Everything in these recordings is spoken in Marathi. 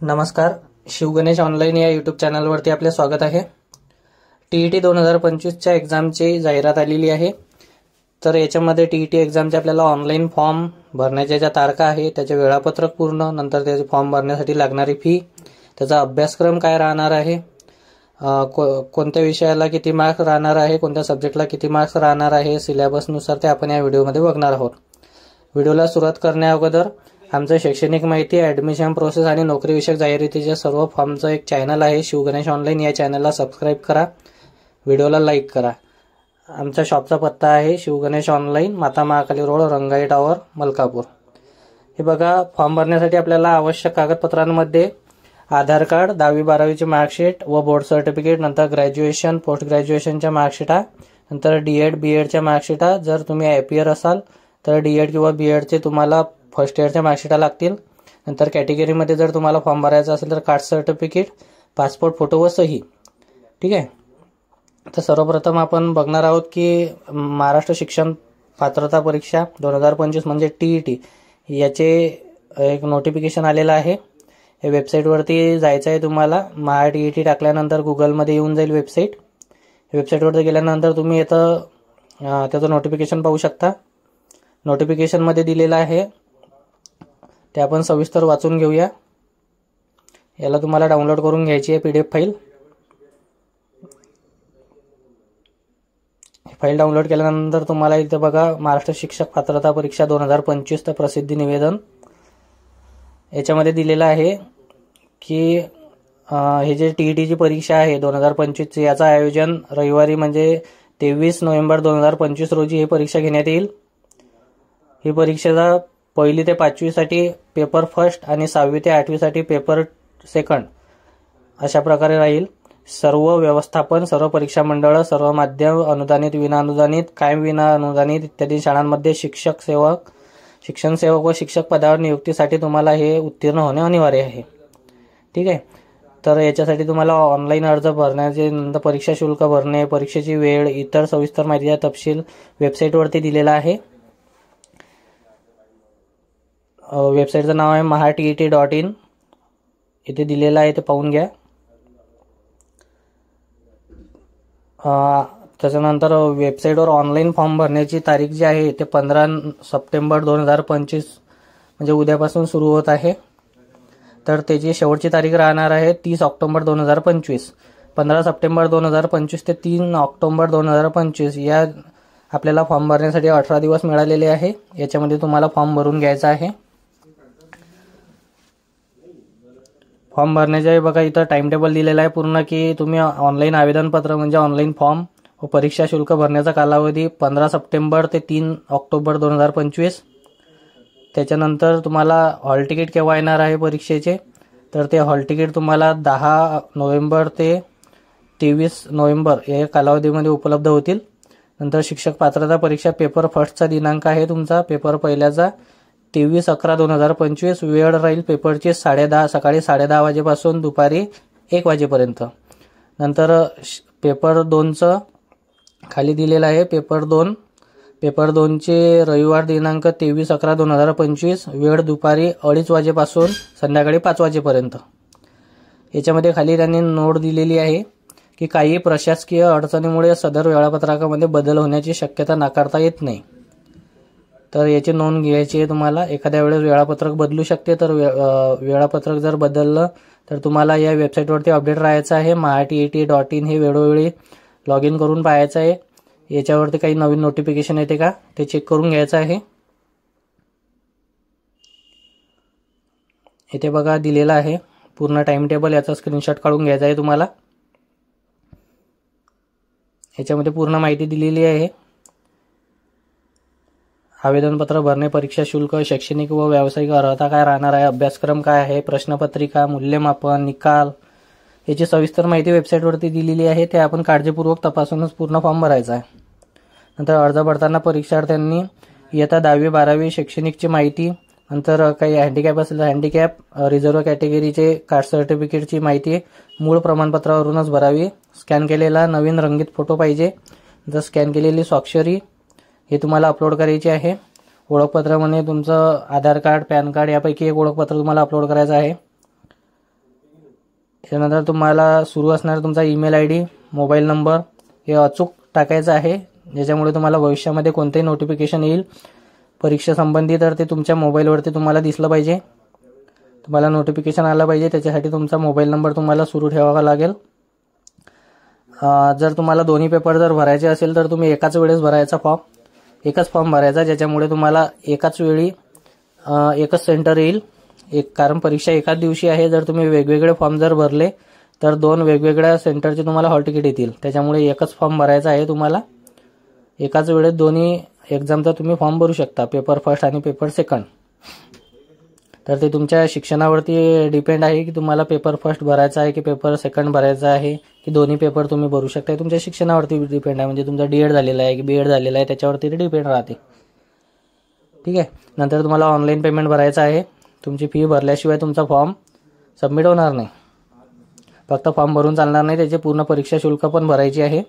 नमस्कार, शिवगणेश ऑनलाईन या यूट्यूब चॅनलवरती आपले स्वागत आहे। टीईटी 2025च्या एक्झामची जाहिरात आलेली आहे। तर याच्यामध्ये टीईटी एक्झामचे आपल्याला ऑनलाईन फॉर्म भरण्याच्या ज्या तारखा आहे त्याचे वेळापत्रक पूर्ण, नंतर त्याचे फॉर्म भरण्यासाठी लागणारी फी, त्याचा अभ्यासक्रम काय राहणार आहे, कोणत्या विषयाला किती मार्क्स राहणार आहे, कोणत्या सब्जेक्टला किती मार्क्स राहणार आहे, सिलेबसनुसार ते आपण या व्हिडिओमध्ये बघणार आहोत। व्हिडिओला सुरुवात करण्या अगोदर आमचं शैक्षणिक माहिती, ॲडमिशन प्रोसेस आणि नोकरीविषयक जाहिरातीच्या सर्व फॉर्मचं एक चॅनल आहे शिवगणेश ऑनलाईन। या चॅनलला सबस्क्राईब करा, व्हिडिओला लाईक करा। आमच्या शॉपचा पत्ता आहे शिवगणेश ऑनलाईन, माता महाकाली रोड, रंगाई टावर, मलकापूर। हे बघा, फॉर्म भरण्यासाठी आपल्याला आवश्यक कागदपत्रांमध्ये आधार कार्ड, 10वी 12वीची मार्कशीट व बोर्ड सर्टिफिकेट, नंतर ग्रॅज्युएशन, पोस्ट ग्रॅज्युएशनच्या मार्कशीटा, नंतर डीएड बीएडच्या मार्कशीटा। जर तुम्ही आयपीआर असाल तर डीएड किंवा बीएडचे तुम्हाला फर्स्ट इयरच्या मार्कशीटा लागतील। नंतर कॅटेगरीमध्ये जर तुम्हाला फॉर्म भरायचा असेल तर कास्ट सर्टिफिकेट, पासपोर्ट फोटो व सही। ठीक आहे। तर सर्वप्रथम आपण बघणार आहोत की महाराष्ट्र शिक्षण पात्रता परीक्षा 2025 म्हणजे टीईटी याचे एक नोटिफिकेशन आलेलं आहे। या वेबसाईटवरती जायचं आहे तुम्हाला। महा टीईटी टाकल्यानंतर गुगलमध्ये येऊन जाईल वेबसाईट। वेबसाईटवरती गेल्यानंतर तुम्ही इथं त्याचं नोटिफिकेशन पाहू शकता। नोटिफिकेशनमध्ये दिलेलं आहे ते आपण सविस्तर वाचून घेऊया। याला तुम्हाला डाउनलोड करून घ्यायची आहे पीडीएफ फाईल। फाईल डाउनलोड केल्यानंतर तुम्हाला इथे बघा महाराष्ट्र शिक्षक पात्रता परीक्षा 2025 चं प्रसिद्धी निवेदन याच्यामध्ये दिलेलं आहे की हे जे टीईटीची परीक्षा आहे 2025 याचं आयोजन रविवारी म्हणजे 23 नोव्हेंबर 2025 रोजी ही परीक्षा घेण्यात येईल। ही परीक्षेचा 1ली ते 5वी साठी पेपर फर्स्ट आणि 6वी ते 8वी साठी पेपर सेकंड अशा प्रकारे राहील। सर्व व्यवस्थापन, सर्व परीक्षा मंडळ, सर्व माध्यम, अनुदानित, विना अनुदानित, कायम विना अनुदानित इत्यादी शाळांमध्ये शिक्षण सेवक व शिक्षक पदावर नियुक्तीसाठी तुम्हाला हे उत्तीर्ण होणे अनिवार्य आहे। ठीक आहे। तर याच्यासाठी तुम्हाला ऑनलाईन अर्ज भरण्याचे, नंतर परीक्षा शुल्क भरणे, परीक्षेची वेळ, इतर सविस्तर माहितीचा तपशील वेबसाईटवरती दिलेला आहे। वेबसाईटचं नाव आहे mahatet.in, इथे दिलेलं आहे, ते पाहून घ्या। त्याच्यानंतर वेबसाईटवर ऑनलाईन फॉर्म भरण्याची तारीख जी आहे ते 15 सप्टेंबर 2025 म्हणजे उद्यापासून सुरू होत आहे। तर त्याची शेवटची तारीख राहणार आहे 30 ऑक्टोबर 2025। 15 सप्टेंबर 2025 ते 3 ऑक्टोबर 2025 या आपल्याला फॉर्म भरण्यासाठी 18 दिवस मिळालेले आहे। याच्यामध्ये तुम्हाला फॉर्म भरून घ्यायचा आहे। फॉर्म भरण्याचे बघा इथं टाइम टेबल दिलेला आहे पूर्ण की तुम्ही ऑनलाईन आवेदनपत्र म्हणजे ऑनलाईन फॉर्म व परीक्षा शुल्क भरण्याचा कालावधी 15 सप्टेंबर ते 3 ऑक्टोबर 2025। त्याच्यानंतर तुम्हाला हॉल तिकीट केव्हा येणार आहे परीक्षेचे, तर ते हॉल तिकीट तुम्हाला 10 नोव्हेंबर ते 23 नोव्हेंबर या कालावधीमध्ये उपलब्ध होतील। नंतर शिक्षक पात्रता परीक्षा पेपर फर्स्टचा दिनांक आहे तुमचा पेपर पहिल्याचा 23/11/2025। वेळ राहील पेपरची सकाळी 10:30 वाजेपासून दुपारी 1 वाजेपर्यंत। नंतर पेपर 2चं खाली दिलेलं आहे पेपर 2चे रविवार दिनांक 23/11/2025, वेळ दुपारी 2:30 वाजेपासून संध्याकाळी 5 वाजेपर्यंत। याच्यामध्ये खाली त्यांनी नोट दिलेली आहे की काही प्रशासकीय अडचणीमुळे सदर वेळापत्रकामध्ये बदल होण्याची शक्यता नाकारता येत नाही। तर याची नोंद घ्यायची आहे तुम्हाला। एखाद्या वेळेस वेळापत्रक बदलू शकते, तर वेळापत्रक जर बदललं तर तुम्हाला या वेबसाईटवरती अपडेट राहायचं आहे। mahatet.in हे वेळोवेळी लॉग इन करून पाहायचं आहे। याच्यावरती काही नवीन नोटिफिकेशन येते का ते चेक करून घ्यायचं आहे। इथे बघा दिलेला आहे पूर्ण टाइम टेबल, याचा स्क्रीनशॉट काढून घ्यायचा आहे तुम्हाला। याच्यामध्ये पूर्ण माहिती दिलेली आहे। आवेदनपत्र भरणे, परीक्षा शुल्क, शैक्षणिक व व्यावसायिक अर्हता काय राहणार आहे, अभ्यासक्रम काय आहे, प्रश्नपत्रिका, मूल्यमापन, निकाल याची सविस्तर माहिती वेबसाईटवरती दिलेली आहे। ते आपण काळजीपूर्वक तपासूनच पूर्ण फॉर्म भरायचा आहे। नंतर अर्ज भरताना परीक्षार्थ्यांनी इयत्ता 10वी 12वी शैक्षणिकची माहिती, नंतर काही हँडिकॅप असेल तर हँडिकॅप, रिझर्व्ह कॅटेगरीचे कास्ट सर्टिफिकेटची माहिती मूळ प्रमाणपत्रावरूनच भरावी। स्कॅन केलेला नवीन रंगीत फोटो पाहिजे। जर स्कॅन केलेली स्वाक्षरी हे तुम्हाला अपलोड करायची आहे। ओळखपत्र म्हणजे तुमचं आधार कार्ड, पॅन कार्ड यापैकी एक ओळखपत्र तुम्हाला अपलोड करायचं आहे। त्यानंतर तुम्हाला सुरू असणार तुमचा ईमेल ID, मोबाईल नंबर हे अचूक टाकायचं आहे, ज्याच्यामुळे तुम्हाला भविष्यामध्ये कोणतेही नोटिफिकेशन येईल परीक्षेसंबंधी तर ते तुमच्या मोबाईलवरती तुम्हाला दिसलं पाहिजे, तुम्हाला नोटिफिकेशन आलं पाहिजे. त्याच्यासाठी तुमचा मोबाईल नंबर तुम्हाला सुरू ठेवावा लागेल. जर तुम्हाला दोन्ही पेपर जर भरायचे असेल तर तुम्ही एकाच वेळेस भरायचा फॉर्म, एकच फॉर्म भरायचा, ज्याच्यामुळे तुम्हाला एकाच वेळी एकच सेंटर येईल. कारण परीक्षा एकाच दिवशी आहे. जर तुम्ही वेगवेगळे फॉर्म जर भरले तर 2 वेगवेगळ्या सेंटरचे तुम्हाला हॉल तिकीट येतील. त्याच्यामुळे एकच फॉर्म भरायचा आहे तुम्हाला. एकाच वेळेस दोन्ही एक्झामचा तुम्ही फॉर्म भरू शकता, पेपर फर्स्ट आणि पेपर सेकंड. तर ते तुमच्या शिक्षणावरती डिपेंड आहे की तुम्हाला पेपर फर्स्ट भरायचा आहे की पेपर सेकंड भरायचा आहे की दोन्ही पेपर तुम्ही भरू शकता. तुमच्या शिक्षणावरती डिपेंड आहे, म्हणजे तुमचा D.Ed झालेला आहे की B.Ed झालेला आहे त्याच्यावरती ते डिपेंड राहते. ठीक आहे. नंतर तुम्हाला ऑनलाईन पेमेंट भरायचं आहे. तुमची फी भरल्याशिवाय तुमचा फॉर्म सबमिट होणार नाही. फक्त फॉर्म भरून चालणार नाही, त्याचे पूर्ण परीक्षा शुल्क पण भरायची आहे.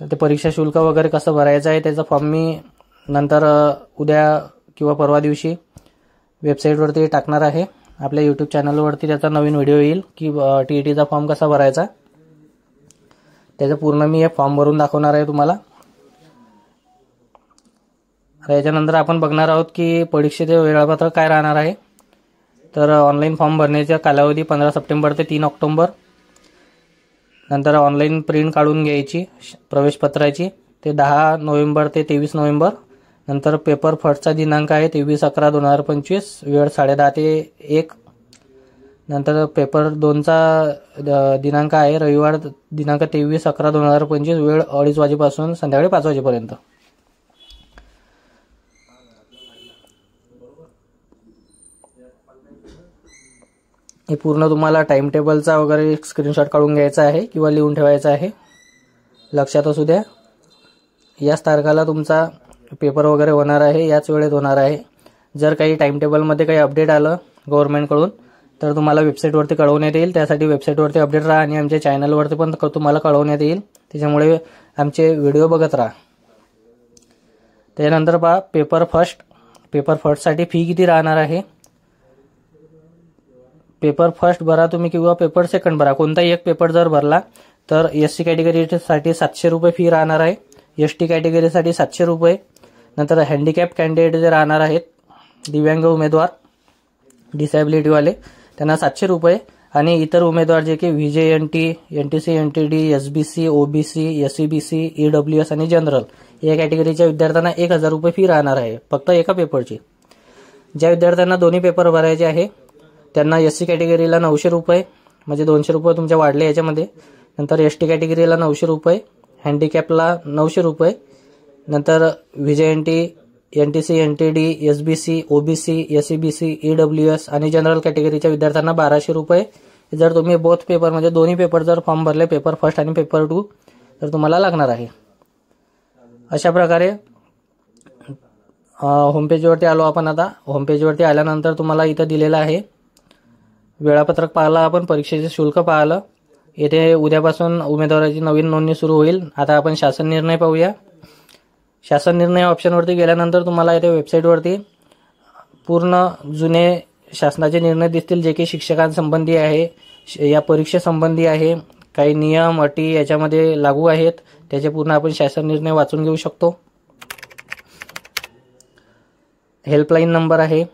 तर ते परीक्षा शुल्क वगैरे कसं भरायचं आहे त्याचा फॉर्म मी नंतर उद्या किंवा परवा दिवशी वेबसाईटवरती टाकणार आहे. आपल्या यूट्यूब चॅनलवरती त्याचा नवीन व्हिडिओ येईल की TETचा फॉर्म कसा भरायचा, त्याचं पूर्ण मी हे फॉर्म भरून दाखवणार आहे तुम्हाला. याच्यानंतर आपण बघणार आहोत की परीक्षेचे वेळापत्रक काय राहणार आहे. तर ऑनलाईन फॉर्म भरण्याचा कालावधी 15 सप्टेंबर ते 3 ऑक्टोबर. नंतर ऑनलाईन प्रिंट काढून घ्यायची प्रवेशपत्राची ते 10 नोव्हेंबर ते 23 नोव्हेंबर. नंतर पेपर फर्स्टचा दिनांक आहे 23/11/2025, वेळ 10:30 ते 1. नंतर पेपर 2चा दिनांक आहे रविवार दिनांक 23/11/2025, वेळ 2:30 वाजेपासून संध्याकाळी 5 वाजेपर्यंत. हे पूर्ण तुम्हाला टाइम टेबलचा वगैरे स्क्रीनशॉट काढून घ्यायचा आहे किंवा लिहून ठेवायचा आहे. लक्षात असू द्या, याच तारखाला तुमचा पेपर वगैरे होणार आहे, याच वेळेत होणार आहे. जर काही टाइम टेबलमध्ये काही अपडेट आलं गव्हर्नमेंटकडून तर तुम्हाला वेबसाईटवरती कळवण्यात येईल. त्यासाठी वेबसाईटवरती अपडेट राहा आणि आमच्या चॅनलवरती पण तुम्हाला कळवण्यात येईल. त्याच्यामुळे आमचे व्हिडिओ बघत राहा. त्यानंतर पहा पेपर फर्स्टसाठी फी किती राहणार आहे. पेपर फर्स्ट भरा तुम्ही किंवा पेपर सेकंड भरा, कोणताही एक पेपर जर भरला तर SC कॅटेगरीसाठी 700 रुपये फी राहणार आहे, ST कॅटेगरीसाठी 700 रुपये. नंतर हँडिकॅप कॅन्डिडेट जे राहणार आहेत, दिव्यांग उमेदवार डिसॅबिलिटीवाले, त्यांना 700 रुपये. आणि इतर उमेदवार जे की VJNT, NTC, NTD, SBC, OBC, SCBC, EWS आणि जनरल या कॅटेगरीच्या विद्यार्थ्यांना 1000 रुपये फी राहणार आहे फक्त एका पेपरची. ज्या विद्यार्थ्यांना दोन्ही पेपर भरायचे आहे त्यांना SC कॅटेगरीला 900 रुपये, म्हणजे 200 रुपये तुमचे वाढले याच्यामध्ये. नंतर ST कॅटेगरीला 900 रुपये, हँडिकॅपला 900 रुपये. नंतर VJNT, NTC, NTD, SBC, OBC, SCBC, EWS आणि जनरल कॅटेगरीच्या विद्यार्थ्यांना 1200 रुपये. जर तुम्ही बोथ पेपर म्हणजे दोन्ही पेपर जर फॉर्म भरले, पेपर फर्स्ट आणि पेपर 2, तर तुम्हाला लागणार आहे. अशा प्रकारे होमपेजवरती आलो आपण. आता होमपेजवरती आल्यानंतर तुम्हाला इथं दिलेलं आहे वेळापत्रक पाहिलं आपण, परीक्षेचे शुल्क पाहिलं. येथे उद्यापासून उमेदवाराची नवीन नोंदणी सुरू होईल. आता आपण शासन निर्णय पाहूया. शासन निर्णय ऑप्शनवरती गेल्यानंतर तुम्हाला इथे वेबसाईटवरती पूर्ण जुने शासनाचे निर्णय दिसतील, जे की शिक्षकांसंबंधी आहे, या परीक्षेसंबंधी आहे. काही नियम अटी याच्यामध्ये लागू आहेत, त्याचे पूर्ण आपण शासन निर्णय वाचून घेऊ शकतो. हेल्पलाईन नंबर आहे,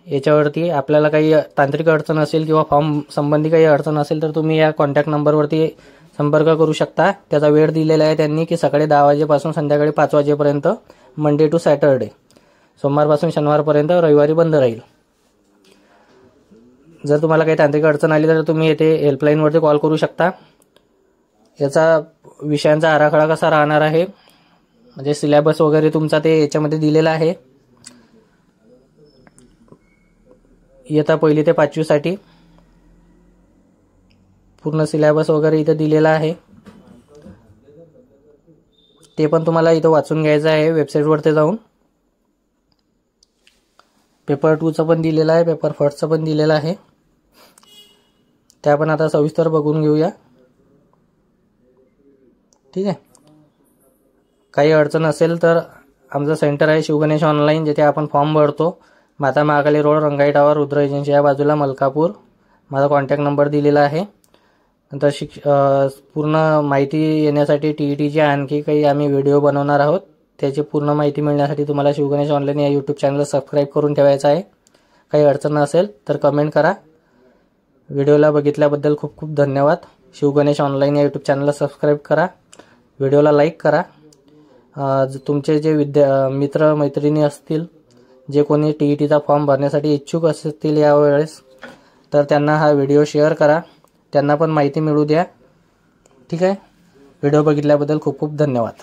याच्यावरती आपल्याला काही तांत्रिक अडचण असेल किंवा फॉर्म संबंधी काही अडचण असेल तर तुम्ही या कॉन्टॅक्ट नंबरवरती संपर्क करू शकता. त्याचा वेळ दिलेला आहे त्यांनी की सकाळी 10 वाजेपासून संध्याकाळी 5 वाजेपर्यंत, मंडे टू सॅटरडे, सोमवारपासून शनिवारपर्यंत, रविवारी बंद राहील. जर तुम्हाला काही तांत्रिक अडचण आली तर तुम्ही येथे हेल्पलाईनवरती कॉल करू शकता. याचा विषयांचा आराखडा कसा राहणार आहे, म्हणजे सिलेबस वगैरे तुमचा ते याच्यामध्ये दिलेला आहे. इयत्ता 1ली ते 5वी साठी पूर्ण सिलेबस वगैरे इथं दिलेला आहे. ते पण तुम्हाला इथं वाचून घ्यायचं आहे वेबसाईटवरती जाऊन. पेपर 2चं पण दिलेलं आहे, पेपर फर्स्टचं पण दिलेलं आहे. ते आपण आता सविस्तर बघून घेऊया. ठीक आहे. काही अडचण असेल तर आमचं सेंटर आहे शिवगणेश ऑनलाईन, जिथे आपण फॉर्म भरतो. माता महाकाली रोड, रंगाई टावर, रुद्र एजन्सी या बाजूला, मलकापूर. माझा कॉन्टॅक्ट नंबर दिलेला आहे। नंतर पूर्ण माहिती येण्यासाठी TETची आणखी काही आम्ही व्हिडिओ बनवणार आहोत, त्याची पूर्ण माहिती मिळण्यासाठी तुम्हाला शिवगणेश ऑनलाईन या यूट्यूब चॅनलला सबस्क्राईब करून ठेवायचं आहे। काही अडचण असेल तर कमेंट करा। व्हिडिओला बघितल्याबद्दल खूप खूप धन्यवाद। शिवगणेश ऑनलाईन या यूट्यूब चॅनलला सबस्क्राईब करा, व्हिडिओला लाईक करा। तुमचे जे मित्र मैत्रिणी असतील, जे कोणी TETचा फॉर्म भरण्यासाठी इच्छुक असतील यावेळेस, तर त्यांना हा व्हिडिओ शेअर करा, त्यांना पण माहिती मिळू द्या। ठीक आहे, व्हिडिओ बघितल्याबद्दल खूप खूप धन्यवाद।